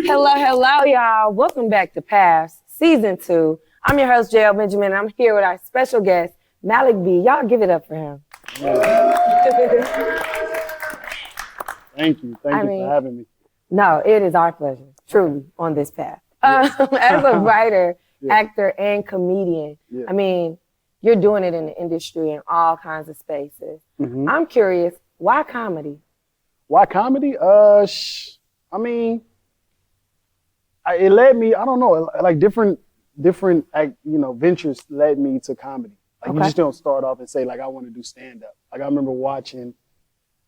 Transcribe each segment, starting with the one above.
Hello, y'all. Welcome back to Paths, Season 2. I'm your host, JL Benjamin, and I'm here with our special guest, Malik B. Y'all give it up for him. Thank you for having me. No, it is our pleasure, truly, on this path. As a writer, actor, and comedian, I mean, you're doing it in the industry in all kinds of spaces. I'm curious, why comedy? Why comedy? It led me, I don't know, like different ventures led me to comedy. Like you just don't start off and say like, I want to do stand-up. Like I remember watching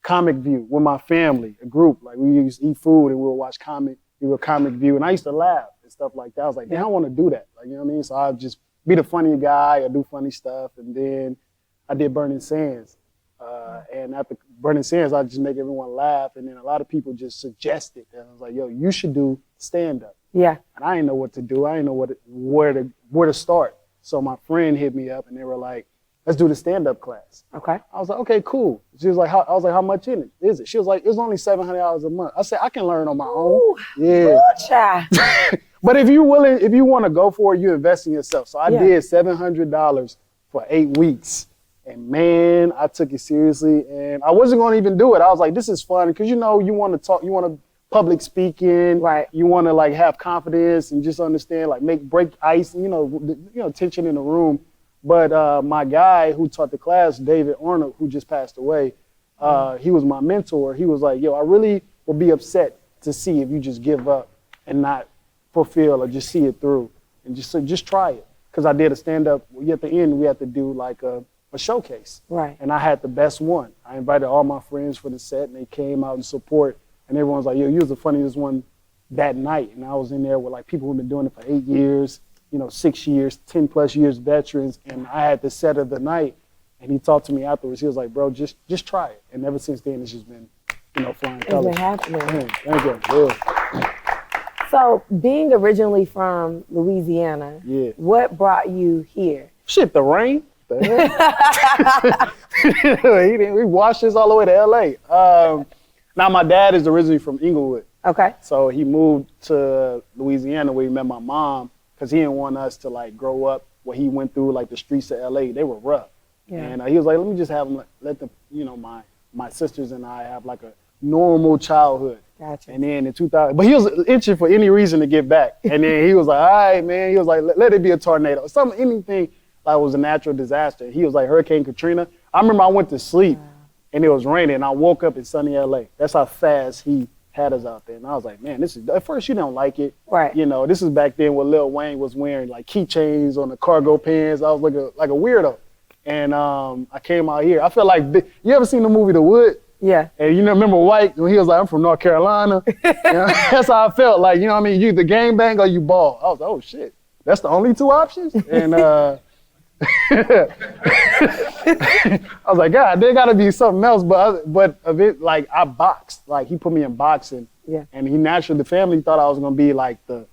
Comic View with my family, a group. Like we used to eat food and we would watch Comic View, and I used to laugh and stuff like that. I was like, damn, I want to do that. Like, you know what I mean? So I'd just be the funny guy, I do funny stuff, and then I did Burning Sands. And after Burning Sands, I just make everyone laugh, and then a lot of people just suggested, and I was like, yo, you should do stand-up. Yeah. And I didn't know what to do. I didn't know where to start. So my friend hit me up and they were like, let's do the stand-up class. Okay. I was like, okay, cool. She was like, I was like, how much is it? She was like, it's only $700 a month. I said, I can learn on my own. Yeah. But if you want to go for it, you invest in yourself. So I did $700 for 8 weeks. And man, I took it seriously. And I wasn't going to even do it. I was like, this is fun. Because you want to talk, you want to public speaking, right? You want to like have confidence and just understand, like break ice, tension in the room. But my guy who taught the class, David Arnold, who just passed away, he was my mentor. He was like, yo, I really will be upset to see if you just give up and not fulfill or just see it through, and just try it. Because I did a stand-up. At the end, we had to do like a showcase, right? And I had the best one. I invited all my friends for the set, and they came out and support. And everyone's like, yo, you was the funniest one that night. And I was in there with like people who've been doing it for 8 years, 6 years, 10 plus years veterans. And I had the set of the night. And he talked to me afterwards. He was like, bro, just try it. And ever since then, it's just been, flying colors. It's been happening. Thank you. Yeah. So being originally from Louisiana, what brought you here? Shit, the rain. The hell? We washed this all the way to LA. Now, my dad is originally from Inglewood. Okay. So he moved to Louisiana where he met my mom because he didn't want us to like grow up what he went through, like the streets of LA. They were rough. Yeah. And he was like, let me just have them, let them, my sisters and I have like a normal childhood. Gotcha. And then in 2000, but he was itching for any reason to get back. And then he was like, all right, man. He was like, let it be a tornado. Anything like was a natural disaster. He was like Hurricane Katrina. I remember I went to sleep. And it was raining, and I woke up in sunny LA. That's how fast he had us out there. And I was like, man, at first you don't like it. Right. This is back then when Lil Wayne was wearing like keychains on the cargo pants. I was like a weirdo. And I came out here. I felt like, you ever seen the movie The Wood? Yeah. And remember White, when he was like, I'm from North Carolina. That's how I felt. Like, you you the gangbang or you ball. I was like, oh shit, that's the only two options? And I was like, God, there gotta be something else. But of it, like I boxed. Like he put me in boxing. Yeah. And the family thought I was gonna be like the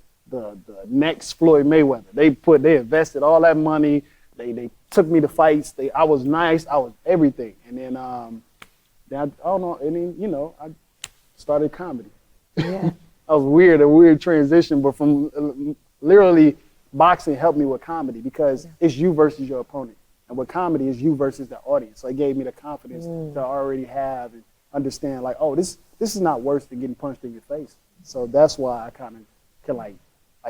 next Floyd Mayweather. They invested all that money. They took me to fights. I was nice. I was everything. And then I don't know. And then I started comedy. Yeah. That was a weird transition. But from literally. Boxing helped me with comedy because it's you versus your opponent. And with comedy, it's you versus the audience. So it gave me the confidence to already have and understand like, oh, this is not worse than getting punched in your face. So that's why I kind of can like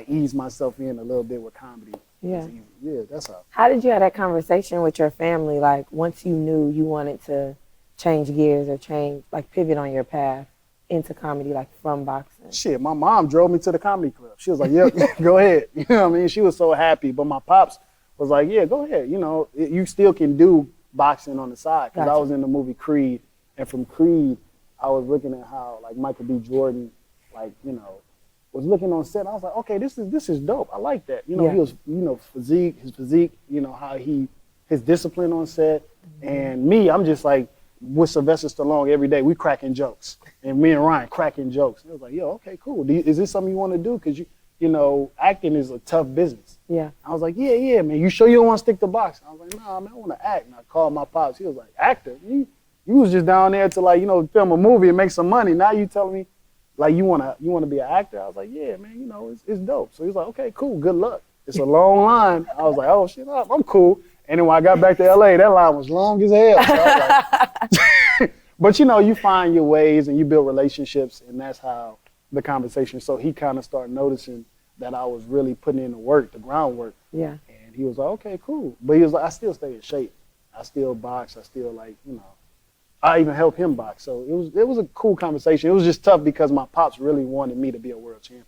ease myself in a little bit with comedy. Yeah. Yeah, that's how. How did you have that conversation with your family? Like once you knew you wanted to change gears or pivot on your path into comedy, like from boxing? Shit, my mom drove me to the comedy club. She was like, yeah, go ahead. You know what I mean? She was so happy. But my pops was like, yeah, go ahead. You still can do boxing on the side. Because I was in the movie Creed. And from Creed, I was looking at how like Michael B. Jordan, was looking on set. I was like, okay, this is dope. I like that. He was, his physique, how his discipline on set. And me, I'm just like, with Sylvester Stallone every day, we cracking jokes. And me and Ryan cracking jokes. And I was like, yo, okay, cool. Is this something you want to do? Because, acting is a tough business. Yeah. I was like, yeah, man. You sure you don't want to stick to boxing? I was like, nah, man, I want to act. And I called my pops. He was like, actor? You You was just down there to like, film a movie and make some money. Now you telling me like you wanna be an actor? I was like, yeah, man, it's dope. So he was like, okay, cool, good luck. It's a long line. I was like, oh shit, I'm cool. And then when I got back to LA, that line was long as hell. So I was like, but you find your ways and you build relationships, and that's how the conversation. So he kind of started noticing that I was really putting in the work, the groundwork. Yeah. And he was like, okay, cool. But he was like, I still stay in shape. I still box. I still I even helped him box. So it was a cool conversation. It was just tough because my pops really wanted me to be a world champion.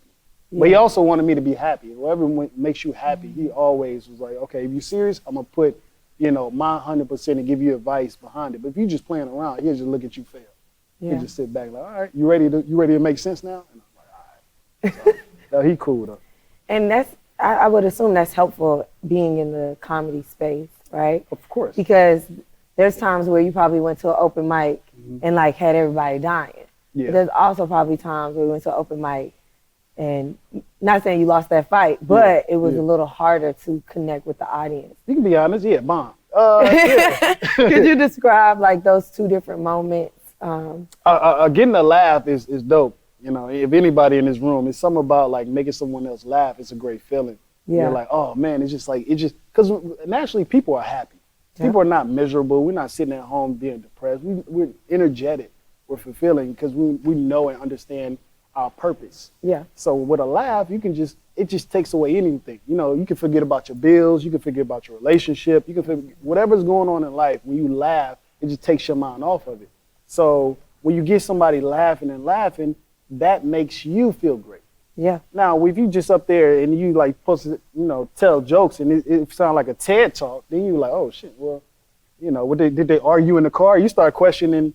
Yeah. But he also wanted me to be happy. Whatever makes you happy, he always was like, okay, if you're serious, I'm going to put, my 100% and give you advice behind it. But if you're just playing around, he'll just look at you fail. Yeah. He'll just sit back like, all right, you ready to make sense now? And I'm like, all right. So, he cool though. And I would assume that's helpful being in the comedy space, right? Of course. Because there's times where you probably went to an open mic and like had everybody dying. Yeah. But there's also probably times where you went to an open mic and not saying you lost that fight, but it was a little harder to connect with the audience. You can be honest, bomb. Could you describe like those two different moments? Getting a laugh is dope. If anybody in this room, it's something about like making someone else laugh. It's a great feeling. Yeah. You're like, oh man, it's just because naturally people are happy. Yeah. People are not miserable. We're not sitting at home being depressed. We're energetic. We're fulfilling because we know and understand our purpose. Yeah. So with a laugh, it just takes away anything. You can forget about your bills. You can forget about your relationship. You can forget whatever's going on in life. When you laugh, it just takes your mind off of it. So when you get somebody laughing, that makes you feel great. Yeah. Now, if you just up there and you like supposed to, tell jokes and it sounds like a TED talk, then you like, oh shit, well, did they argue in the car? You start questioning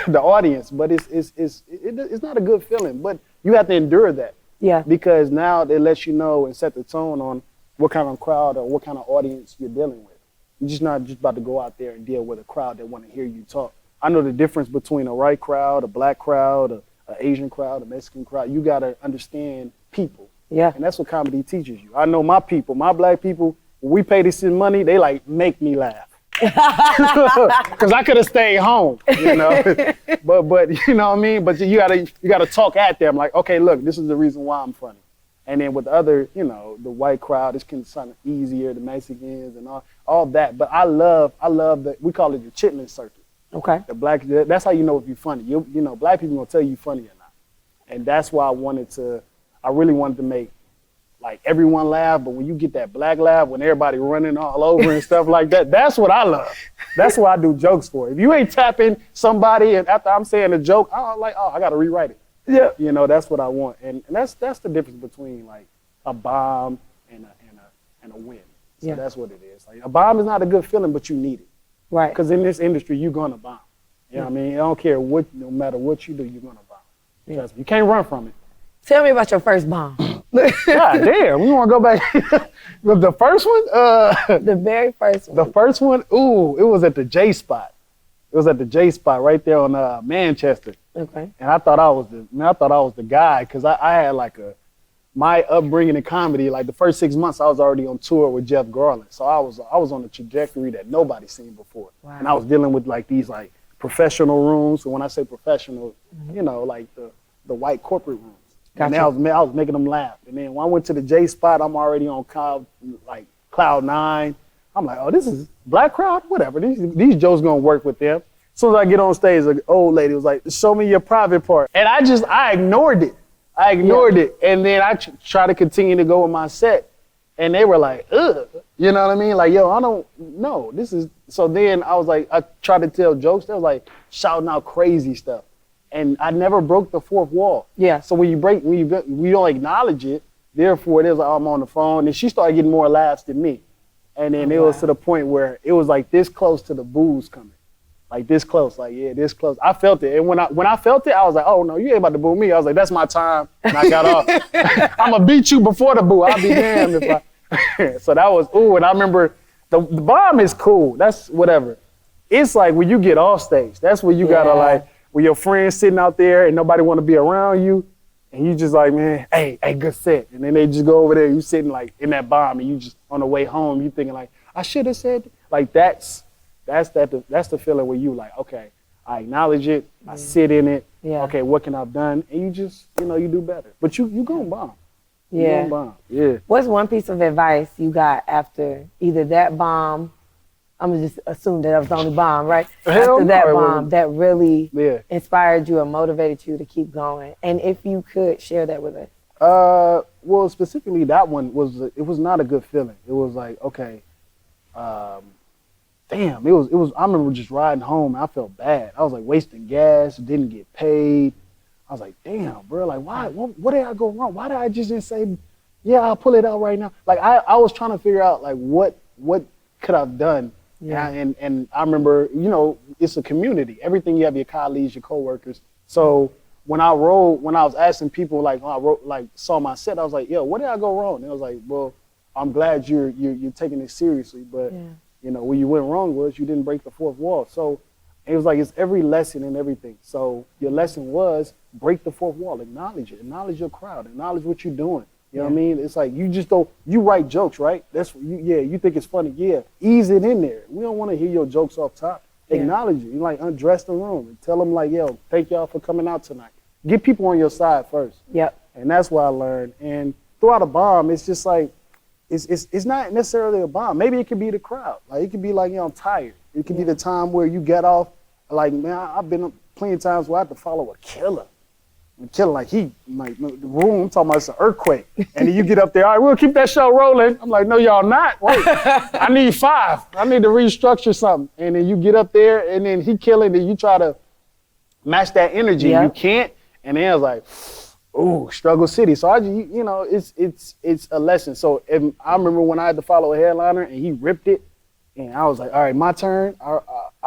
the audience, but it's not a good feeling. But you have to endure that. Yeah. Because now it lets you know and set the tone on what kind of crowd or what kind of audience you're dealing with. You're just not just about to go out there and deal with a crowd that want to hear you talk. I know the difference between a white crowd, a black crowd, an Asian crowd, a Mexican crowd. You got to understand people. Yeah. And that's what comedy teaches you. I know my people, my black people, when we pay this money, they like make me laugh. Because I could have stayed home, but you know what I mean? But you gotta talk at them like, okay, look, this is the reason why I'm funny. And then with the other, the white crowd, it's kind of easier, the Mexicans and all that. But I love we call it the chitlin circuit. Okay. The black, that's how you know if you're funny. Black people gonna tell you funny or not. And that's why I really wanted to make like everyone laugh, but when you get that black laugh, when everybody running all over and stuff like that, that's what I love. That's what I do jokes for. If you ain't tapping somebody and after I'm saying a joke, I'm like, I gotta rewrite it. Yeah. That's what I want. And that's the difference between like a bomb and a win. So that's what it is. Like a bomb is not a good feeling, but you need it. Right. Because in this industry, you're gonna bomb. You know what I mean? I don't care no matter what you do, you're gonna bomb. Trust me, you can't run from it. Tell me about your first bomb. God damn, we want to go back. The first one? The very first one. The first one? Ooh, it was at the J Spot. It was at the J Spot right there on Manchester. Okay. And I thought I was the guy because I had like my upbringing in comedy. Like the first 6 months, I was already on tour with Jeff Garland. So I was on a trajectory that nobody's seen before. Wow. And I was dealing with like these like professional rooms. And when I say professional, like the white corporate rooms. Gotcha. And I was making them laugh. And then when I went to the J Spot, I'm already on cloud 9. I'm like, oh, this is black crowd? Whatever. These jokes gonna work with them. As soon as I get on stage, an old lady was like, show me your private part. And I ignored it. It. And then I tried to continue to go with my set. And they were like, ugh. You know what I mean? Like, yo, I don't know. So then I was like, I tried to tell jokes. They was like shouting out crazy stuff. And I never broke the fourth wall. Yeah. So when you don't acknowledge it, therefore it is like, I'm on the phone. And she started getting more laughs than me. And then it was to the point where it was like this close to the booze coming. Like this close, like, yeah, this close. I felt it. And when I felt it, I was like, oh no, you ain't about to boo me. I was like, that's my time. And I got off. I'm gonna beat you before the boo. I'll be damned if I. So that was, and I remember the bomb is cool. That's whatever. It's like when you get off stage, that's when you gotta like, when your friends sitting out there and nobody want to be around you, and you just like, man, hey, good set. And then they just go over there, you sitting like in that bomb, and you just on the way home, you thinking like, I should have said, like that's the feeling where you like, okay, I acknowledge it, I sit in it. Yeah. Okay, what can I've done? And you just, you do better. But you gonna bomb. You Yeah. gonna bomb. Yeah. What's one piece of advice you got after either that bomb? I'm gonna just assume that was the only bomb, right? After that bomb that really inspired you or motivated you to keep going. And if you could share that with us. Well, specifically that one it was not a good feeling. It was like, okay, damn, it was, I remember just riding home and I felt bad. I was like wasting gas, didn't get paid. I was like, damn, bro, like why, what did I go wrong? Why did I just didn't say, yeah, I'll pull it out right now? Like I was trying to figure out like what could I've done? Yeah. And I remember, it's a community. Everything you have your colleagues, your coworkers. So when I was asking people like when I wrote, like saw my set, I was like, yo, what did I go wrong? And I was like, well, I'm glad you're taking it seriously, but where you went wrong was you didn't break the fourth wall. So it was like it's every lesson and everything. So your lesson was break the fourth wall, acknowledge it, acknowledge your crowd, acknowledge what you're doing. You know what I mean? It's like you just don't, you write jokes, right? That's you think it's funny. Yeah, ease it in there. We don't want to hear your jokes off top. Acknowledge it. You like undress the room and tell them like, yo, thank y'all for coming out tonight. Get people on your side first. Yep. And that's what I learned. And throughout a bomb, it's just like, it's not necessarily a bomb. Maybe it could be the crowd. Like it could be like, I'm tired. It could be the time where you get off. Like, man, I've been plenty of times where I have to follow a killer. Killing like the room, I'm talking about it's an earthquake. And then you get up there, all right, we'll keep that show rolling. I'm like, no, y'all not. Wait, I need 5. I need to restructure something. And then you get up there and then he killing, and you try to match that energy. You can't. And then I was like, ooh, struggle city. So I just, it's a lesson. So I remember when I had to follow a headliner and he ripped it, and I was like, all right, my turn. I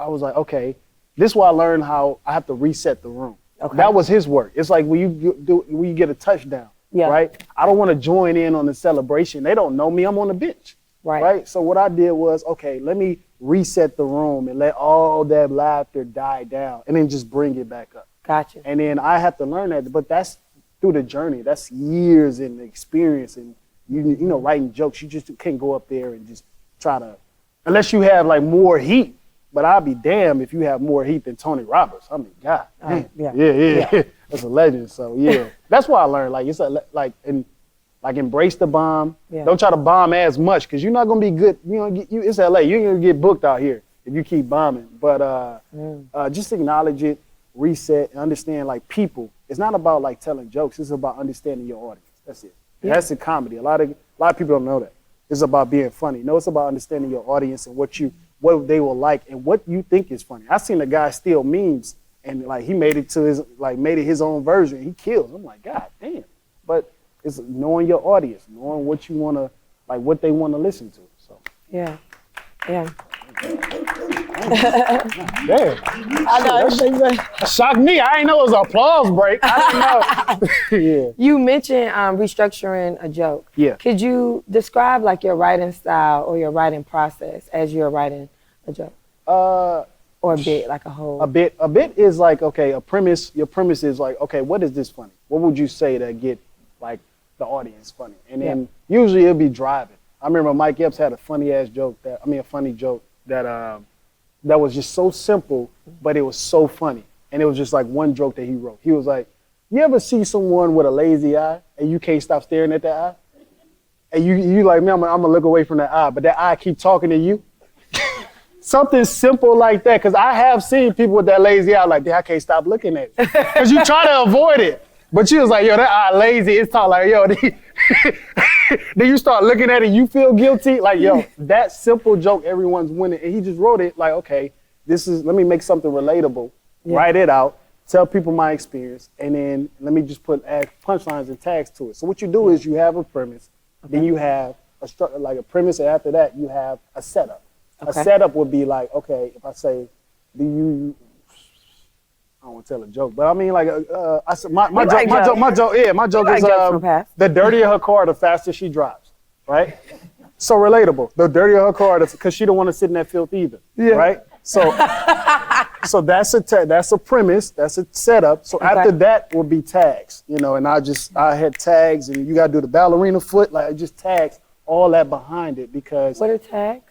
was like, okay, this is why I learned how I have to reset the room. Okay. That was his work. It's like when you get a touchdown, right? I don't want to join in on the celebration. They don't know me. I'm on the bench, right? So what I did was, okay, let me reset the room and let all that laughter die down, and then just bring it back up. Gotcha. And then I have to learn that, but that's through the journey. That's years in experience, and writing jokes. You just can't go up there and just try to, unless you have like more heat. But I'll be damned if you have more heat than Tony Roberts. I mean, God, yeah. That's a legend. So yeah, that's what I learned. Like it's embrace the bomb. Yeah. Don't try to bomb as much because you're not gonna be good. It's LA. You're gonna get booked out here if you keep bombing. But just acknowledge it, reset, and understand. Like people, it's not about like telling jokes. It's about understanding your audience. That's it. Yeah. That's the comedy. A lot of people don't know that. It's about being funny. No, it's about understanding your audience and what they will like and what you think is funny. I seen a guy steal memes and like he made it his own version. He kills. I'm like, God damn. But it's knowing your audience, knowing what you want to, like what they want to listen to. So yeah. Damn. I know. That shocked me. I didn't know it was an applause break. I didn't know. You mentioned restructuring a joke. Yeah. Could you describe like your writing style or your writing process as you're writing a joke? Or a bit, like a whole. A bit is like, okay, a premise. Your premise is like, okay, what is this funny? What would you say to get like the audience funny? And then usually it'll be driving. I remember Mike Epps had a funny joke that was just so simple, but it was so funny. And it was just like one joke that he wrote. He was like, you ever see someone with a lazy eye and you can't stop staring at that eye? And you like, man, I'm gonna look away from that eye, but that eye keep talking to you. Something simple like that, because I have seen people with that lazy eye like, I can't stop looking at it. Because you try to avoid it. But you was like, yo, that eye lazy. It's talking like, yo, then you start looking at it, you feel guilty. Like, yo, that simple joke, everyone's winning. And he just wrote it like, okay, let me make something relatable, write it out, tell people my experience, and then let me just add punchlines and tags to it. So what you do is you have a premise, then you have a premise, and after that, you have a setup. Okay. A setup would be like, okay, if I say, I don't want to tell a joke, but I mean like, I said my joke is the dirtier her car, the faster she drives, right? So relatable. The dirtier her car, because she don't want to sit in that filth either, right? So that's a premise, that's a setup. So after that will be tags, and I had tags, and you got to do the ballerina foot, like just tags, all that behind it because. What are tags?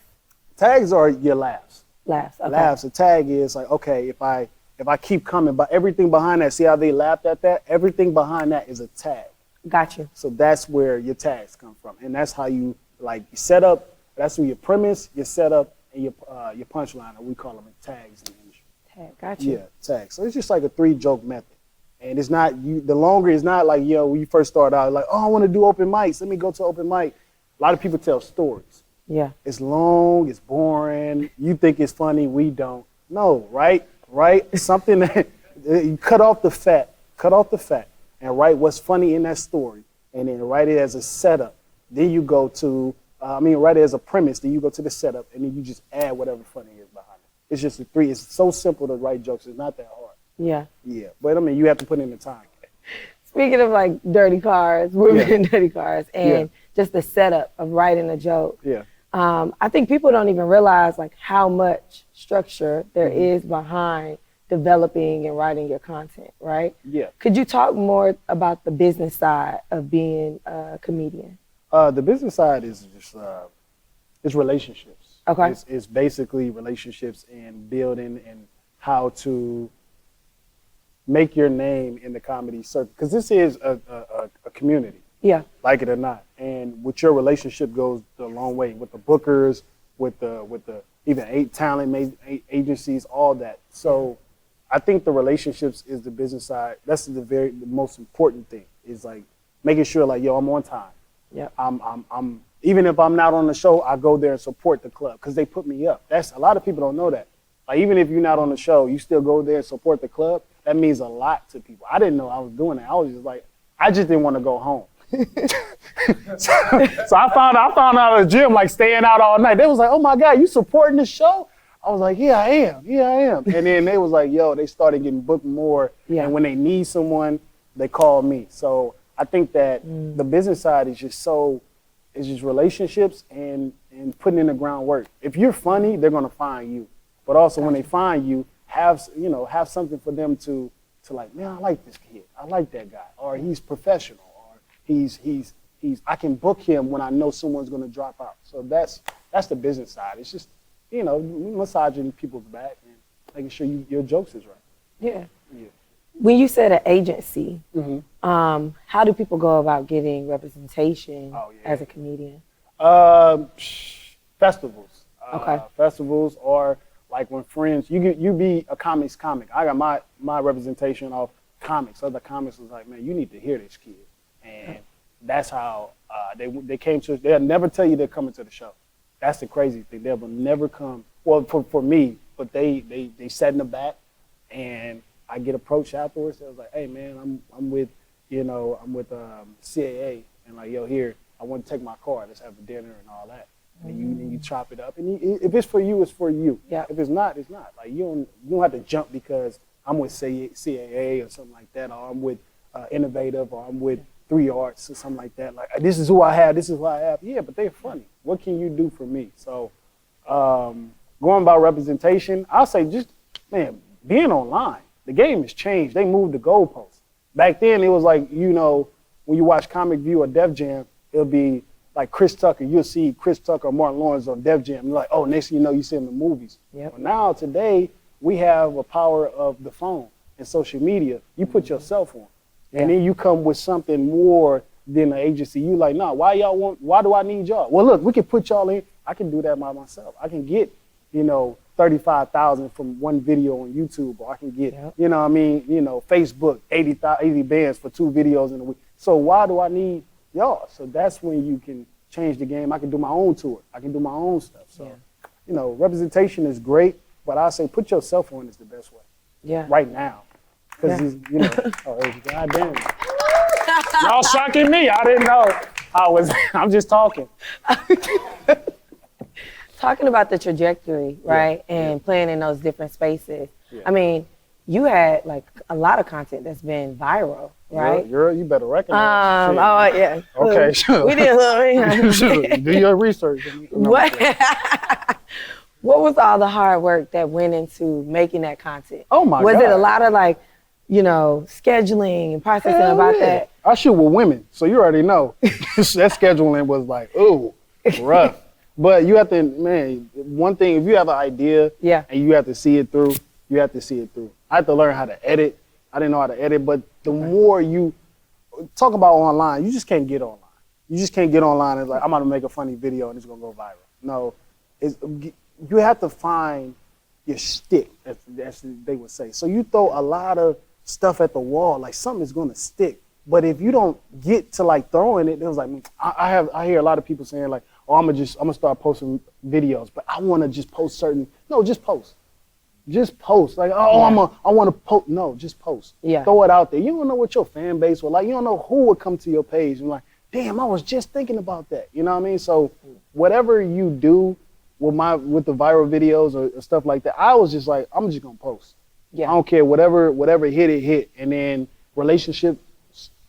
Tags are your laughs. Laughs. Okay. Laughs. A tag is like, okay, if if I keep coming, but everything behind that, see how they laughed at that? Everything behind that is a tag. Got you. So that's where your tags come from. And that's how you set up, that's where your premise, your setup, and your punchline, or we call them tags in the industry. Tag, got you. Yeah, tags. So it's just like a 3-joke method. And it's not, the longer it's not like, when you first start out, like, oh, I want to do open mics. Let me go to open mic. A lot of people tell stories. Yeah. It's long, it's boring. You think it's funny, we don't. No, right? Something that, you cut off the fat, and write what's funny in that story, and then write it as a setup. Then you go to, write it as a premise, then you go to the setup, and then you just add whatever funny is behind it. It's just it's so simple to write jokes, it's not that hard. Yeah. Yeah, but you have to put in the time. Speaking of like dirty cars, women in dirty cars, and just the setup of writing a joke. Yeah. I think people don't even realize like how much structure there is behind developing and writing your content, right? Yeah. Could you talk more about the business side of being a comedian? The business side is just it's relationships. Okay. It's basically relationships and building and how to make your name in the comedy circuit, because this is a community. Yeah. Like it or not. And with your relationship goes a long way with the bookers, with the even talent agencies, all that. So I think the relationships is the business side. That's the most important thing, is like making sure like, I'm on time. Yeah. I'm even if I'm not on the show, I go there and support the club because they put me up. That's a lot of people don't know that. Like even if you're not on the show, you still go there and support the club. That means a lot to people. I didn't know I was doing that. I was just like, I just didn't want to go home. so I found out at the gym, like staying out all night. They was like, oh my God, you supporting the show? I was like, yeah, I am. And then they was like, they started getting booked more. Yeah. And when they need someone, they call me. So I think that the business side is just relationships and putting in the groundwork. If you're funny, they're gonna find you. But also when they find you, have something for them to like, man, I like this kid. I like that guy. Or he's professional. I can book him when I know someone's going to drop out. So that's the business side. It's just, massaging people's back and making sure your jokes is right. Yeah. When you said an agency, how do people go about getting representation as a comedian? Festivals. Okay. Festivals, or like when friends, you be a comic. I got my representation off comics. Other comics was like, man, you need to hear this kid. And that's how they came to us. They'll never tell you they're coming to the show. That's the crazy thing. They will never come. Well, for me, but they sat in the back, and I get approached afterwards. They was like, hey man, I'm with CAA, and like, here, I want to take my car. Let's have a dinner and all that. And you chop it up. And if it's for you, it's for you. Yeah. If it's not, it's not. Like you don't have to jump because I'm with CAA or something like that, or I'm with Innovative, or I'm with 3 Arts or something like that. Like, this is who I have, this is who I have. Yeah, but they're funny. What can you do for me? So going about representation, I'll say just, man, being online. The game has changed. They moved the goalposts. Back then, it was like, when you watch Comic View or Def Jam, it'll be like Chris Tucker. You'll see Chris Tucker or Martin Lawrence on Def Jam. You're like, oh, next thing you know, you see him in the movies. Yep. But now, today, we have a power of the phone and social media. You put yourself on. And then you come with something more than an agency. You like, nah, why do I need y'all? Well, look, we can put y'all in. I can do that by myself. I can get, 35,000 from one video on YouTube, or I can get, Facebook, 80 bands for 2 videos in a week. So why do I need y'all? So that's when you can change the game. I can do my own tour. I can do my own stuff. So, representation is great, but I say put yourself on is the best way. Yeah. Right now. Because, God damn it. Y'all shocking me. I didn't know. I'm just talking. Talking about the trajectory, right? And playing in those different spaces. Yeah. I mean, you had like a lot of content that's been viral, right? You better recognize Oh, yeah. Okay, sure. We did sure. Do your research. What was all the hard work that went into making that content? Oh, my God. Was it a lot of like, scheduling and processing about that? I shoot with women, so you already know. That scheduling was like, ooh, rough. But you have to, man, one thing, if you have an idea and you have to see it through, you have to see it through. I had to learn how to edit. I didn't know how to edit, but the more you talk about online, you just can't get online. You just can't get online and like, I'm gonna make a funny video and it's gonna go viral. No, you have to find your shtick, as they would say. So you throw a lot of stuff at the wall, like something is gonna stick. But if you don't get to like throwing it, it was like, I hear a lot of people saying like, oh, I'm gonna start posting videos, but I wanna just post certain, no, just post. Just post. Like, oh, I wanna post. No, just post. Yeah. Throw it out there. You don't know what your fan base will like. You don't know who would come to your page and like, damn, I was just thinking about that. You know what I mean? So whatever you do with the viral videos or stuff like that, I was just like, I'm just gonna post. Yeah. I don't care, whatever hit, it hit. And then relationship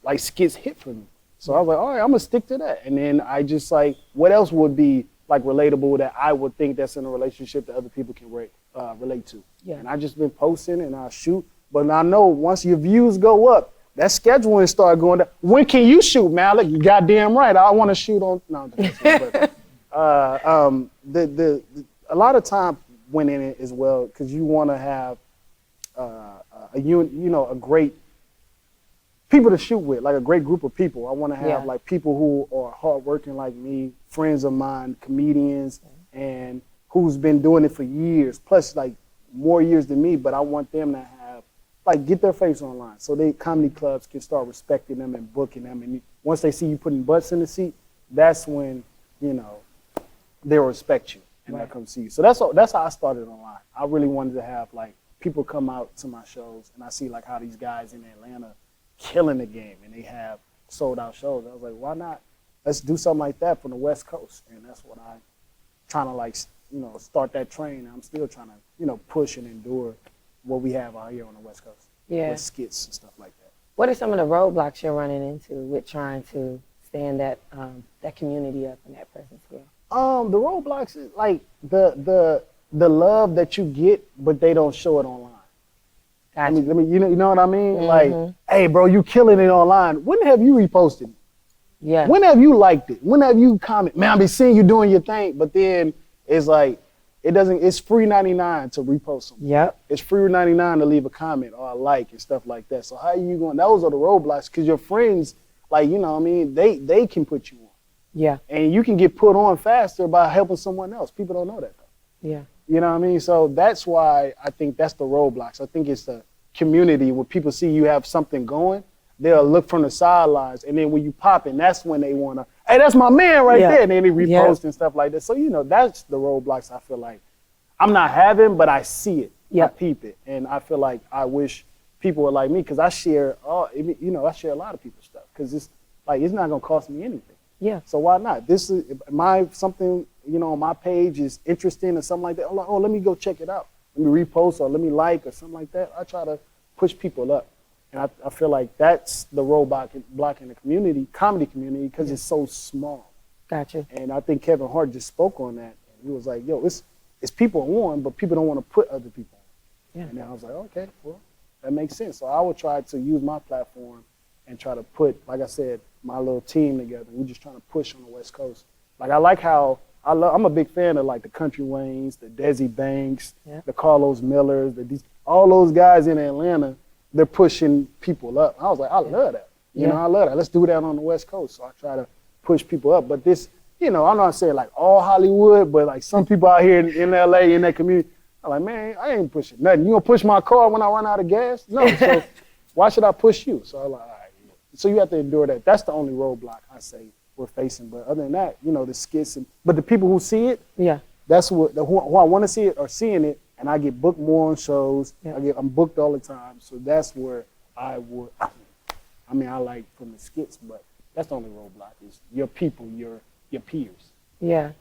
like skits hit for me. So I was like, all right, I'm gonna stick to that. And then I just like, what else would be like relatable that I would think that's in a relationship that other people can relate to. Yeah. And I just been posting and I shoot. But I know once your views go up, that scheduling start going down. When can you shoot, Malik? You goddamn right. I want to shoot on. No, I'm just kidding, but, a lot of time went in it as well because you want to have a great people to shoot with, like a great group of people. I want to have like people who are hardworking like me, friends of mine, comedians, and who's been doing it for years, plus like more years than me. But I want them to have like get their face online, so they comedy clubs can start respecting them and booking them. And once they see you putting butts in the seat, that's when they'll respect you and they'll come see you. So that's how I started online. I really wanted to have like people come out to my shows, and I see like how these guys in Atlanta killing the game, and they have sold out shows. I was like, why not? Let's do something like that from the West Coast, and that's what I'm trying to like, start that train. I'm still trying to, push and endure what we have out here on the West Coast. Yeah. With skits and stuff like that. What are some of the roadblocks you're running into with trying to stand that community up and that presence here? The roadblocks is like the love that you get, but they don't show it online. Gotcha. Let me, you know what I mean? Mm-hmm. Like, hey, bro, you killing it online. When have you reposted it? Yeah. When have you liked it? When have you commented? Man, I be seeing you doing your thing, but then it's like, it's free 99 to repost something. Yep. It's free 99 to leave a comment or a like and stuff like that. So how are you going? Those are the roadblocks, because your friends, like, they can put you on. Yeah. And you can get put on faster by helping someone else. People don't know that though. Yeah. You know what I mean? So that's why I think that's the roadblocks. I think it's the community. When people see you have something going, they'll look from the sidelines, and then when you pop in, that's when they wanna, hey, that's my man right there, and then they repost and stuff like that. So that's the roadblocks I feel like I'm not having, but I see it, I peep it, and I feel like I wish people were like me, because I share, I share a lot of people's stuff, because it's not gonna cost me anything. Yeah. So why not? This is something on my page is interesting or something like that. I'm like, oh, let me go check it out. Let me repost or let me like or something like that. I try to push people up. And I feel like that's the roadblock in the comedy community, because it's so small. Gotcha. And I think Kevin Hart just spoke on that. And he was like, yo, it's people on, but people don't want to put other people on. Yeah. And then I was like, okay, well, that makes sense. So I would try to use my platform and try to put, like I said, my little team together. We're just trying to push on the West Coast. Like, I like how I'm a big fan of like the Country Waynes, the Desi Banks, the Carlos Millers, all those guys in Atlanta. They're pushing people up. I was like, I love that. I love that. Let's do that on the West Coast. So I try to push people up. But this, I'm not saying like all Hollywood, but like some people out here in LA, in that community, I'm like, man, I ain't pushing nothing. You gonna push my car when I run out of gas? No, so why should I push you? So I'm like, all right. So you have to endure that. That's the only roadblock I say we're facing. But other than that, the skits, but the people who see it, that's who I want to see it are seeing it. And I get booked more on shows. I'm booked all the time. So that's where I like from the skits, but that's the only roadblock is your people, your peers. Yeah.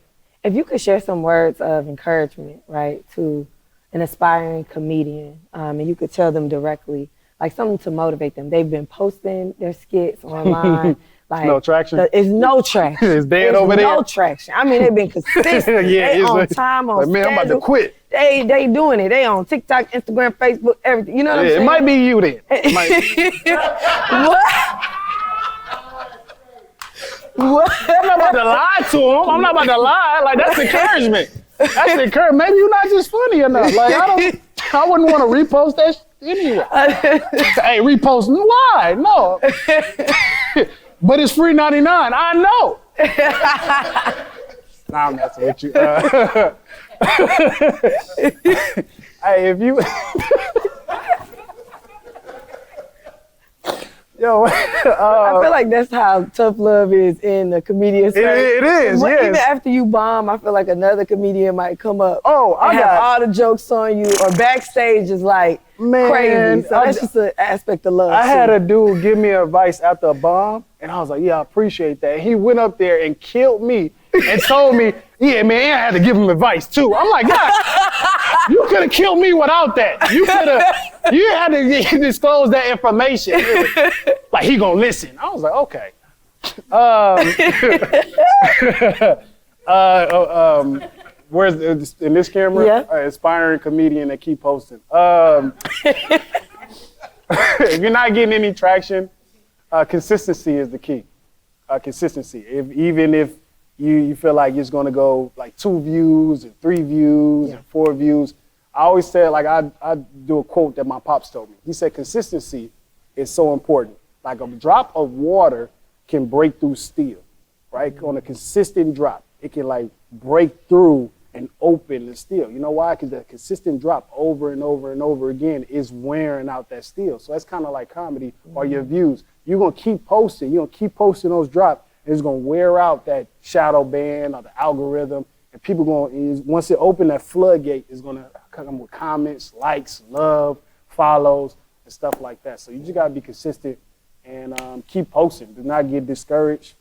If you could share some words of encouragement, right, to an aspiring comedian, and you could tell them directly, like something to motivate them. They've been posting their skits online. Like, no traction? It's no traction. It's dead over there? No traction. I mean, they've been consistent. They on time, on schedule. Man, I'm about to quit. They doing it. They on TikTok, Instagram, Facebook, everything. You know what I'm saying? It might be you then. What? I'm not about to lie to them. I'm not about to lie. Like, that's encouragement. That's encouragement. Maybe you're not just funny enough. Like, I wouldn't want to repost that. anyway. Hey, reposting, why? No. But it's free 99, I know. Nah, I'm messing with you. Hey, if you... Yo, I feel like that's how tough love is in the comedian space. It is, yes. Even after you bomb, I feel like another comedian might come up. Oh, I have got all the jokes on you, or backstage is like crazy. So that's just an aspect of love. I had a dude give me advice after a bomb, and I was like, yeah, I appreciate that. He went up there and killed me and told me, yeah, man, I had to give him advice too. I'm like, God, you could have killed me without that. You had to disclose that information. Like, he gonna listen. I was like, okay. Where's in this camera? Yeah. Aspiring comedian that keep posting. If you're not getting any traction, consistency is the key. Consistency. Even if you feel like it's gonna go like 2 views and 3 views and 4 views, I always say, like, I do a quote that my pops told me. He said, consistency is so important. Like, a drop of water can break through steel, right? On a consistent drop, it can like break through and open the steel. You know why? Because that consistent drop over and over and over again is wearing out that steel. So that's kind of like comedy or your views. You're gonna keep posting. You're gonna keep posting those drops. It's gonna wear out that shadow band or the algorithm, and people once it open that floodgate, is gonna come with comments, likes, love, follows, and stuff like that. So you just gotta be consistent and keep posting. Do not get discouraged,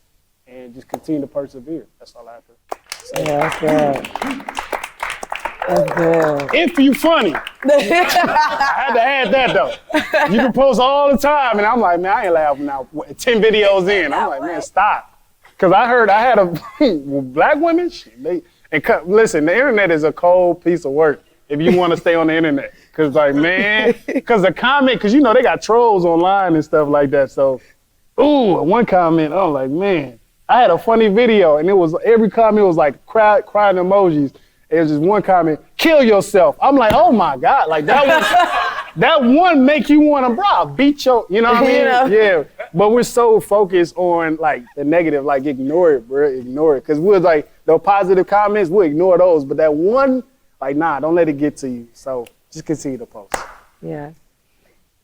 and just continue to persevere. That's all I have to say. Yeah, that's good. That's good. If you funny. I had to add that though. You can post all the time, and I'm like, man, I ain't laughing now. 10 videos in, I'm like, man, stop. Cause I had black women, listen, the internet is a cold piece of work if you want to stay on the internet. Cause like, man, cause the comment, cause you know they got trolls online and stuff like that. So, one comment, I'm like, man, I had a funny video, and it was every comment was like crying emojis. It was just one comment, kill yourself. I'm like, oh my God, like that one make you want to, bro, beat your, you know what I mean? Yeah, but we're so focused on like the negative, like ignore it, bro, ignore it. Cause we're like, the positive comments, we'll ignore those, but that one, like, nah, don't let it get to you. So just continue to post. Yeah.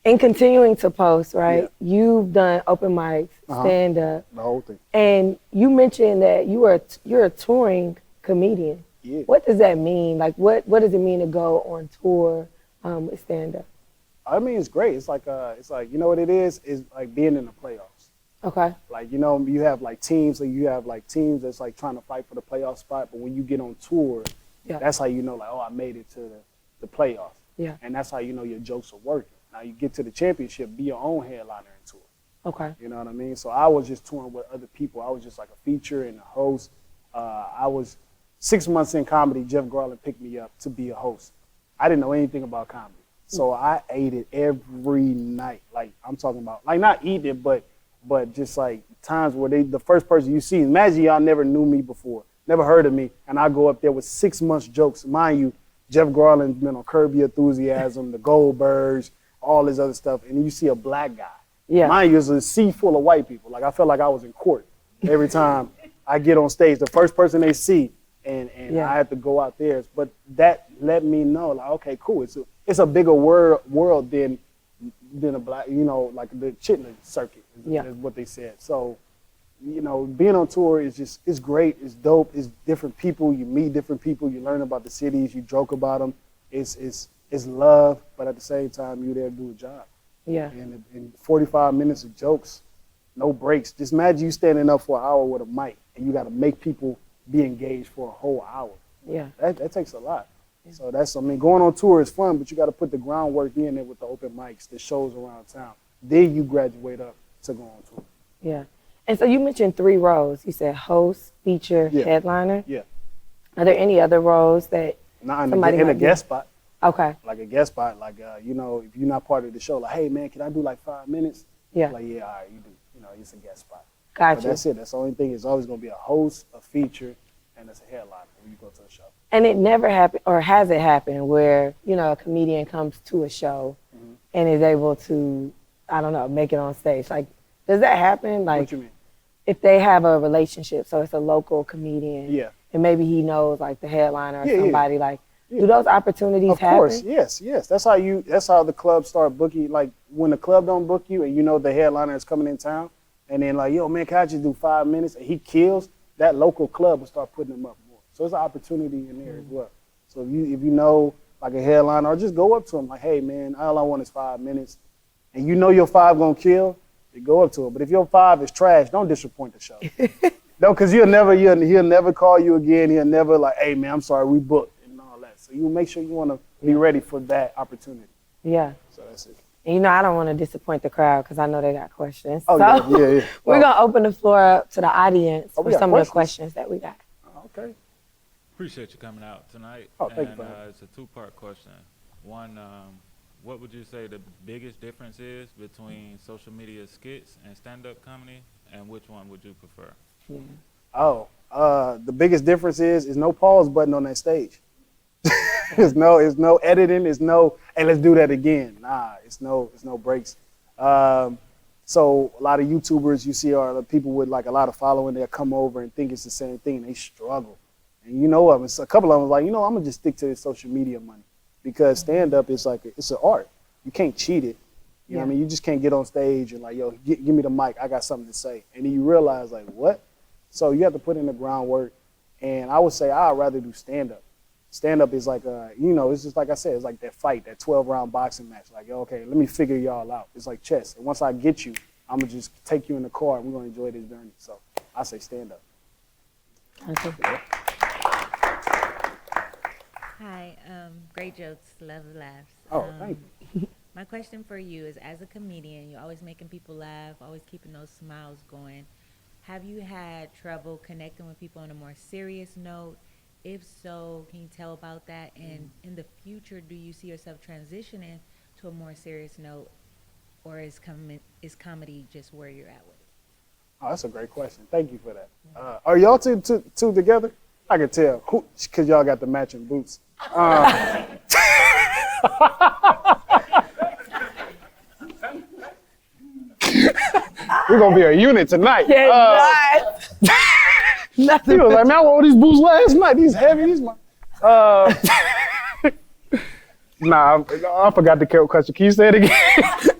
And continuing to post, right? Yeah. You've done open mics, stand-up. The whole thing. And you mentioned that you're a touring comedian. Yeah. What does that mean? Like, what does it mean to go on tour with stand-up? I mean, it's great. It's like, you know what it is? It's like being in the playoffs. Okay. Like, you know, you have like teams that's like trying to fight for the playoff spot, but when you get on tour, that's how you know, like, oh, I made it to the playoffs. Yeah. And that's how you know your jokes are working. Now you get to the championship, be your own headliner and tour. Okay. You know what I mean? So I was just touring with other people. I was just like a feature and a host. I was 6 months in comedy. Jeff Garland picked me up to be a host. I didn't know anything about comedy. So I ate it every night. Like, I'm talking about, like, not eating it, but just like times where the first person you see, imagine y'all never knew me before, never heard of me, and I go up there with 6 months jokes. Mind you, Jeff Garland's been on Curb Your Enthusiasm, the Goldbergs, all this other stuff, and you see a black guy. Yeah. Mind you, it's a sea full of white people. Like, I felt like I was in court every time I get on stage. The first person they see, and I had to go out there. But that let me know, like, okay, cool. It's a bigger world than a black, you know, like the Chitlin circuit is what they said. So, you know, being on tour is it's great. It's dope. It's different people. You meet different people. You learn about the cities. You joke about them. It's love, but at the same time, you're there to do a job. Yeah. And in 45 minutes of jokes, no breaks. Just imagine you standing up for an hour with a mic, and you got to make people be engaged for a whole hour. Yeah. That takes a lot. Yeah. So going on tour is fun, but you got to put the groundwork in there with the open mics, the shows around town. Then you graduate up to go on tour. Yeah. And so you mentioned 3 roles. You said host, feature, headliner. Yeah. Are there any other roles that somebody in a guest spot? Okay. Like a guest spot, like, you know, if you're not part of the show, like, hey, man, can I do like 5 minutes? Yeah. Like, yeah, all right, you do. You know, it's a guest spot. Gotcha. But that's it. That's the only thing. It's always going to be a host, a feature, and it's a headliner when you go to a show. And it never happened, or has it happened, where, you know, a comedian comes to a show and is able to, I don't know, make it on stage. Like, does that happen? Like, what you mean? If they have a relationship, so it's a local comedian, Yeah. and maybe he knows like the headliner or Yeah, somebody, like, do those opportunities happen? Of course, yes. That's how the clubs start booking. Like when the club don't book you and you know the headliner is coming in town, and then like, yo, man, can I just do 5 minutes? And he kills, that local club will start putting him up more. So there's an opportunity in there as well. So if you know like a headliner, or just go up to him like, hey man, all I want is 5 minutes, and you know your 5 gonna kill, you go up to him. But if your 5 is trash, don't disappoint the show. No, because he'll never call you again. He'll never like, hey man, I'm sorry, we booked and all that. So you make sure you want to be ready for that opportunity. Yeah. So that's it. And you know, I don't want to disappoint the crowd because I know they got questions. Oh, so yeah. we're going to open the floor up to the audience for some of the questions that we got. Okay. Appreciate you coming out tonight. Oh, thank you. It's a 2-part question. One, what would you say the biggest difference is between social media skits and stand-up comedy, and which one would you prefer? Yeah. Oh, the biggest difference is no pause button on that stage. It's no editing. It's no, hey, let's do that again. Nah, it's no breaks. So a lot of YouTubers you see are people with like a lot of following. They'll come over and think it's the same thing. They struggle, and you know, a couple of them like, I'm gonna just stick to this social media money, because stand up is like it's an art. You can't cheat it. You know what I mean? You just can't get on stage and like, yo, give me the mic. I got something to say, and then you realize like, what? So you have to put in the groundwork, and I would say I'd rather do stand up. Stand up is like it's just like I said, it's like that fight, that 12-round boxing match. Like, okay, let me figure y'all out. It's like chess. And once I get you, I'm gonna just take you in the car and we're gonna enjoy this journey. So I say stand up. Hi, great jokes, love the laughs. Oh, thank you. My question for you is, as a comedian, you're always making people laugh, always keeping those smiles going. Have you had trouble connecting with people on a more serious note? If so, can you tell about that? And in the future, do you see yourself transitioning to a more serious note, or is comedy just where you're at with it? Oh, that's a great question. Thank you for that. Are y'all two together? I can tell, because y'all got the matching boots. We're gonna be a unit tonight. Nothing. He was like, man, I wore these boots last night. These heavy, these my. Nah, I forgot the question. Can you say it again?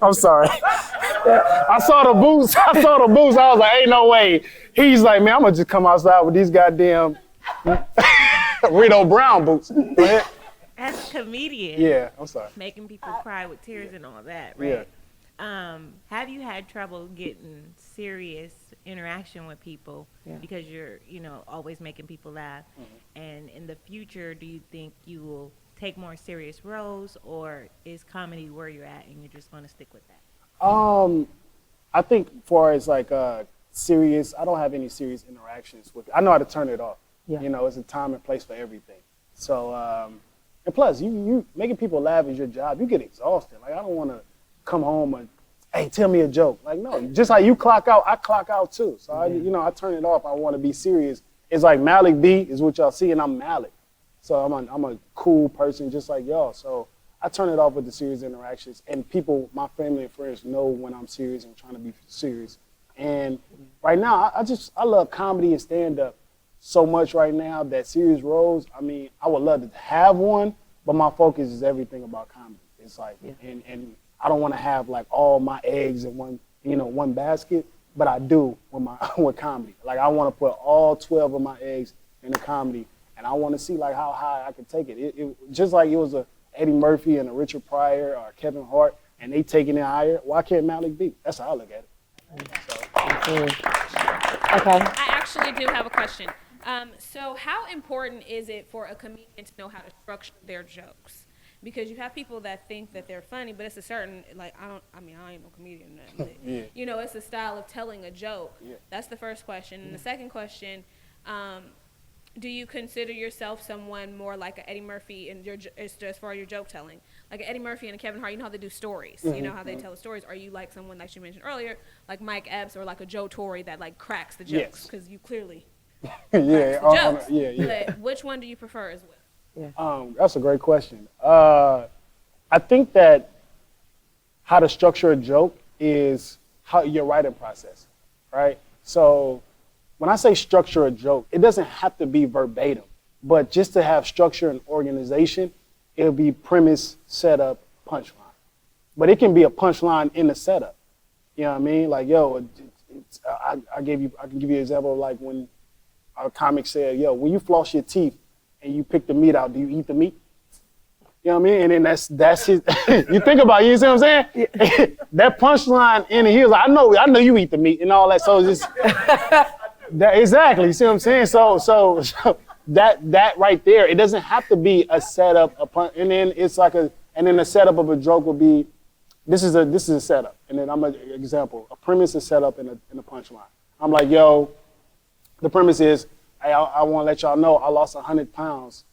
I'm sorry. I saw the boots. I was like, ain't no way. He's like, man, I'm gonna just come outside with these goddamn Rito Brown boots. Go ahead. As a comedian, Yeah, I'm sorry. making people cry with tears and all that, right? Have you had trouble getting serious interaction with people because you're, always making people laugh? And in the future, do you think you will take more serious roles, or is comedy where you're at and you're just going to stick with that? I think far as like serious, I don't have any serious interactions with. I know how to turn it off. Yeah. It's a time and place for everything. So and plus, you making people laugh is your job. You get exhausted. Like I don't want to come home and, hey, tell me a joke. Like no, just like you clock out, I clock out too. So I turn it off. I want to be serious. It's like Malik B is what y'all see, and I'm Malik. So I'm a cool person just like y'all. So I turn it off with the serious interactions, and people, my family and friends know when I'm serious and trying to be serious. And right now, I love comedy and stand up so much right now that serious roles, I mean, I would love to have one, but my focus is everything about comedy. It's like, and I don't want to have like all my eggs in one basket, but I do with comedy. Like I want to put all 12 of my eggs in the comedy, and I want to see like how high I can take it. It just like it was a Eddie Murphy and a Richard Pryor or Kevin Hart, and they taking it higher. Why can't Malik be? That's how I look at it. Okay. I actually do have a question. So how important is it for a comedian to know how to structure their jokes? Because you have people that think that they're funny, but it's a certain, like, I ain't no comedian. But, it's a style of telling a joke. Yeah. That's the first question. And the second question, do you consider yourself someone more like a Eddie Murphy as far as your joke telling? Like Eddie Murphy and a Kevin Hart, you know how they do stories. You know how they tell the stories. Are you like someone like you mentioned earlier, like Mike Epps or like a Joe Torre that like cracks the jokes? Because you clearly jokes. But which one do you prefer as well? That's a great question. I think that how to structure a joke is how your writing process, right? So when I say structure a joke, it doesn't have to be verbatim, but just to have structure and organization, it'll be premise, setup, punchline. But it can be a punchline in the setup. You know what I mean? Like, yo, I can give you an example of like when a comic said, yo, when you floss your teeth and you pick the meat out, do you eat the meat? You know what I mean? And then that's his, you think about it, you see what I'm saying? Yeah. That punchline in it, he was like, I know you eat the meat and all that. So it's just, exactly, you see what I'm saying? So that right there, it doesn't have to be a setup, and then it's like and then the setup of a joke would be, this is a setup. And then I'm an example, a premise is set up in a punchline. I'm like, yo, the premise is, hey, I want to let y'all know I lost 100 pounds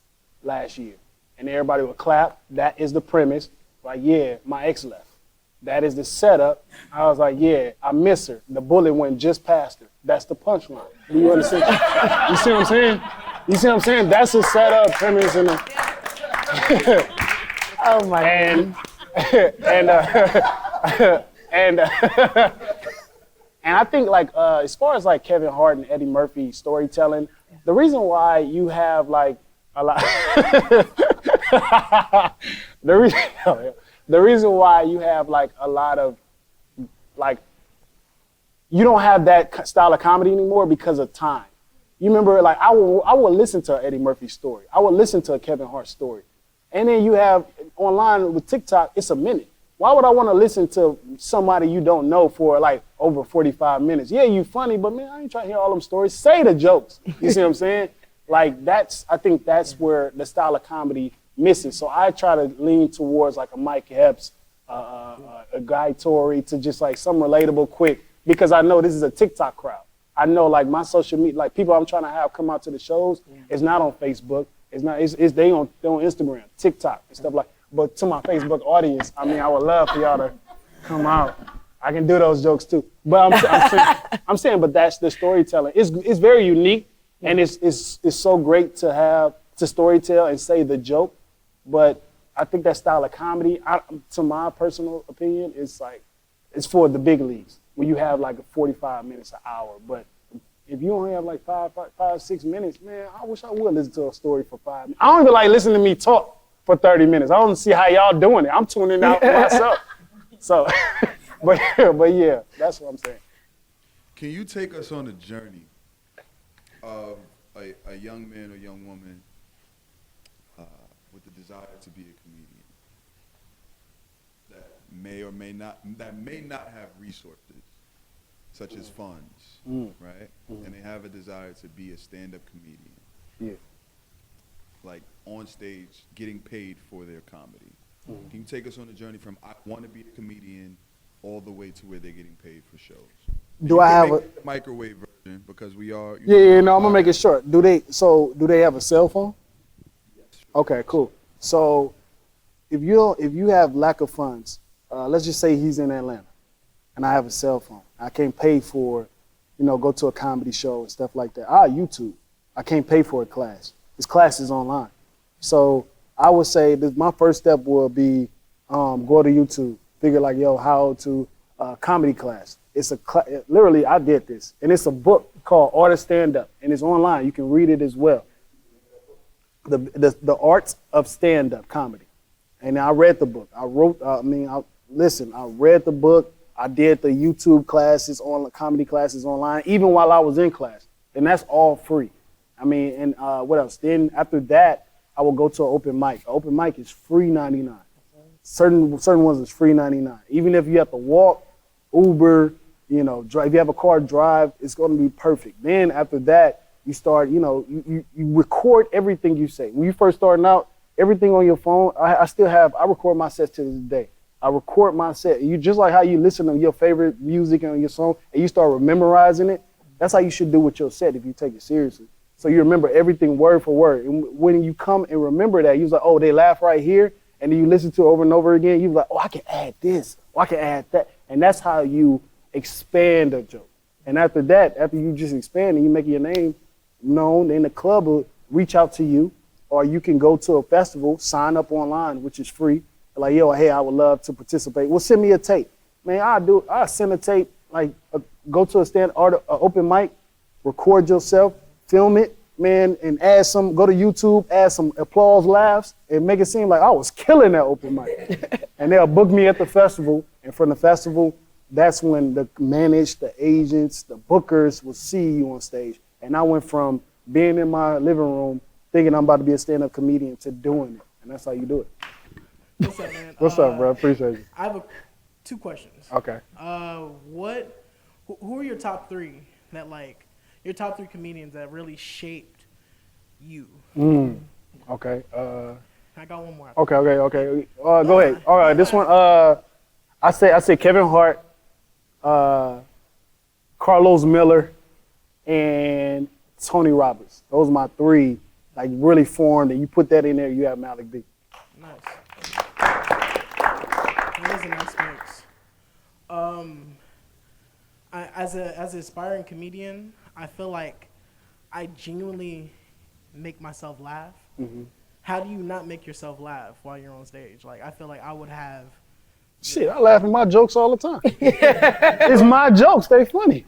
last year. And everybody would clap. That is the premise. Like, yeah, my ex left. That is the setup. I was like, yeah, I miss her. The bullet went just past her. That's the punchline. Do you understand? You see what I'm saying? You see what I'm saying? That's the setup, premise, and oh my and I think like as far as like Kevin Hart and Eddie Murphy storytelling, the reason why you have like a lot the reason why you have like a lot of like you don't have that style of comedy anymore because of time. You remember, like I would listen to Eddie Murphy's story. I would listen to a Kevin Hart story. And then you have online with TikTok, it's a minute. Why would I want to listen to somebody you don't know for like over 45 minutes? Yeah, you funny, but man, I ain't trying to hear all them stories. Say the jokes. You see what I'm saying? Like I think that's where the style of comedy misses. So I try to lean towards like a Mike Epps, a Guy Torrey, to just like some relatable quick, because I know this is a TikTok crowd. I know like my social media, like people I'm trying to have come out to the shows, it's not on Facebook. It's not. They on Instagram, TikTok, and stuff like. But to my Facebook audience, I mean, I would love for y'all to come out. I can do those jokes too. But I'm saying, but that's the storytelling. It's very unique, and it's so great to have to storytell and say the joke. But I think that style of comedy, to my personal opinion, it's for the big leagues when you have like 45 minutes, an hour. But if you only have like 6 minutes, man, I wish I would listen to a story for 5 minutes. I don't even like listening to me talk for 30 minutes. I don't see how y'all doing it. I'm tuning out myself. So, but yeah, that's what I'm saying. Can you take us on a journey of a young man or young woman with the desire to be a comedian that may not have resources such as funds, right? Mm-hmm. And they have a desire to be a stand-up comedian. Yeah. Like on stage, getting paid for their comedy. Mm-hmm. Can you take us on a journey from I want to be a comedian all the way to where they're getting paid for shows? Do I have a microwave version, because we are? No, I'm gonna make it short. Do they have a cell phone? Yes. Okay, cool. So if you have lack of funds, let's just say he's in Atlanta, and I have a cell phone. I can't pay for, go to a comedy show and stuff like that. YouTube. I can't pay for a class. This class is online. So I would say that my first step will be go to YouTube, figure like, how to comedy class. It's literally, I did this. And it's a book called Art of Stand-Up, and it's online. You can read it as well. The Art of Stand-Up Comedy. And I read the book. I read the book. I did the YouTube classes, comedy classes online, even while I was in class. And that's all free. I mean, and what else? Then after that, I will go to an open mic. An open mic is free 99. Certain ones is free 99. Even if you have to walk, Uber, drive. If you have a car, drive. It's going to be perfect. Then after that, you start. You record everything you say. When you first starting out, everything on your phone. I record my sets to this day. I record my set. You just like how you listen to your favorite music on your song and you start memorizing it. That's how you should do with your set if you take it seriously. So you remember everything word for word. And when you come and remember that, you're like, oh, they laugh right here. And then you listen to it over and over again. You're like, oh, I can add this. Oh, I can add that. And that's how you expand a joke. And after that, after you just expand and you make your name known, then the club will reach out to you. Or you can go to a festival, sign up online, which is free. like, yo, hey, I would love to participate. Well, send me a tape. Man, I send a tape, like go to a open mic, record yourself, film it, man, and go to YouTube, add some applause laughs, and make it seem like I was killing that open mic. And they'll book me at the festival, and from the festival, that's when the agents, the bookers will see you on stage. And I went from being in my living room, thinking I'm about to be a stand-up comedian, to doing it. And that's how you do it. What's up, man? What's up, bro? Appreciate you. I have 2 questions. Okay. Who are your top 3 that your top 3 comedians that really shaped you? Okay. I got one more. Okay. Go ahead. All right, this one. I say Kevin Hart, Carlos Miller, and Tony Roberts. Those are my 3, like really formed. And you put that in there, you have Malik B. Nice. That is a nice mix. As an aspiring comedian, I feel like I genuinely make myself laugh. Mm-hmm. How do you not make yourself laugh while you're on stage? Like, I feel like I would have. Shit, I laugh at my jokes all the time. It's my jokes, they funny.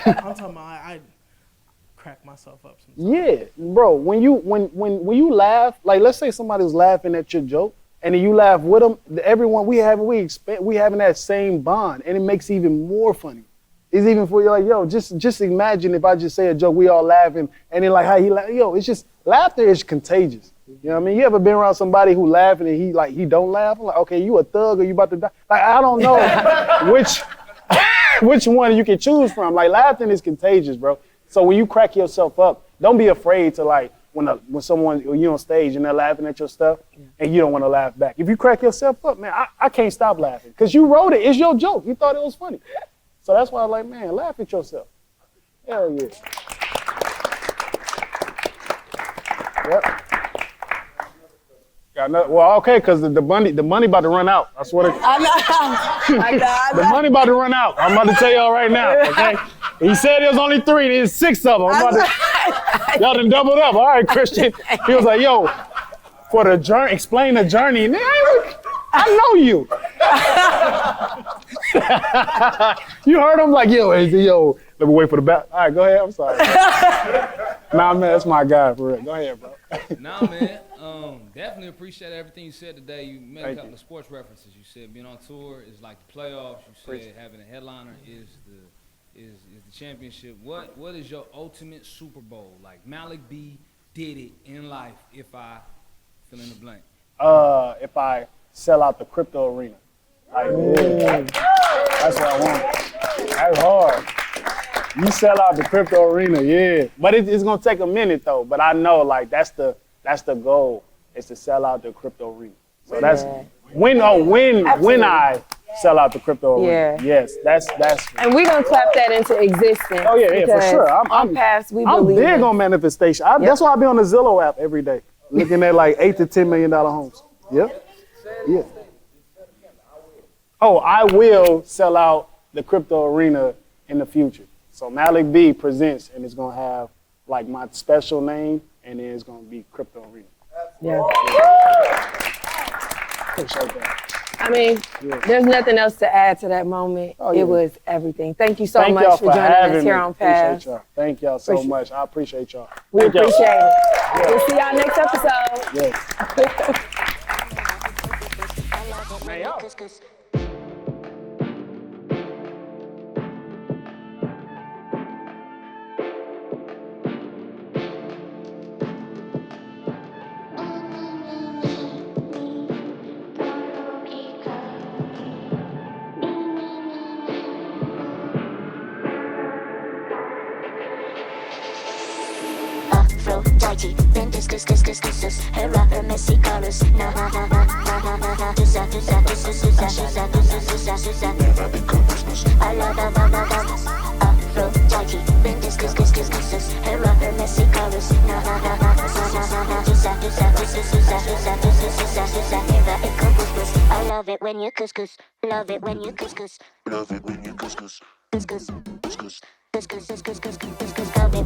I'm talking about I crack myself up sometimes. Yeah, bro. When you laugh, like let's say somebody's laughing at your joke, and then you laugh with them. Everyone we having that same bond, and it makes it even more funny. It's even for you like, yo, just imagine if I just say a joke, we all laughing, and then like how he laugh, yo, it's just laughter is contagious. You know what I mean? You ever been around somebody who laughing and he don't laugh? I'm like, okay, you a thug or you about to die? Like I don't know which one you can choose from. Like laughing is contagious, bro. So when you crack yourself up, don't be afraid to like when someone you on stage and they're laughing at your stuff and you don't want to laugh back. If you crack yourself up, man, I can't stop laughing because you wrote it. It's your joke. You thought it was funny. So that's why I'm like, man, laugh at yourself. Hell yeah. Yep. Well, okay, because the money about to run out. I swear to God. The money about to run out. I'm about to tell y'all right now, okay? He said there was only 3, there's 6 of them. Y'all done doubled up. All right, Christian. He was like, yo, for the journey, explain the journey. Man, I know you. You heard him like, yo, let me wait for the back. All right, go ahead, I'm sorry. Nah, man, that's my guy, for real. Go ahead, bro. Nah, man, definitely appreciate everything you said today. You made a couple of sports references. You said being on tour is like the playoffs. You said having a headliner is the championship. What is your ultimate Super Bowl? Like Malik B did it in life if I fill in the blank. If I sell out the crypto arena. Like, yeah, that's what I want. That's hard. You sell out the crypto arena, yeah. But it's gonna take a minute though. But I know like that's the goal, is to sell out the crypto arena. So that's when I sell out the crypto arena. Yes, that's. And we're gonna clap that into existence. Oh yeah, for sure. I'm big on manifestation. That's why I be on the Zillow app every day, looking at like $8 to $10 million homes. Yep. Yeah. Oh, I will sell out the crypto arena in the future. So Malik B presents, and it's gonna have like my special name, and then it's gonna be Crypto Arena. Yeah. Appreciate that. I mean, there's nothing else to add to that moment. Oh, yeah. It was everything. Thank you so much for joining us here on Pass. Appreciate y'all. Thank y'all so much. I appreciate y'all. We appreciate it. We'll see y'all next episode. Yes. Man, y'all. Her rapper messy colors. Nah, nah, nah, nah, nah, nah, nah. Do that. Never become Christmas. I love that. Afro judgy. Been this. Her rapper messy colors. Nah, nah, nah, nah, nah, nah. Do that. Never become Christmas. I love it when you couscous. Love it when you couscous. Love it when you couscous. Couscous. Love it.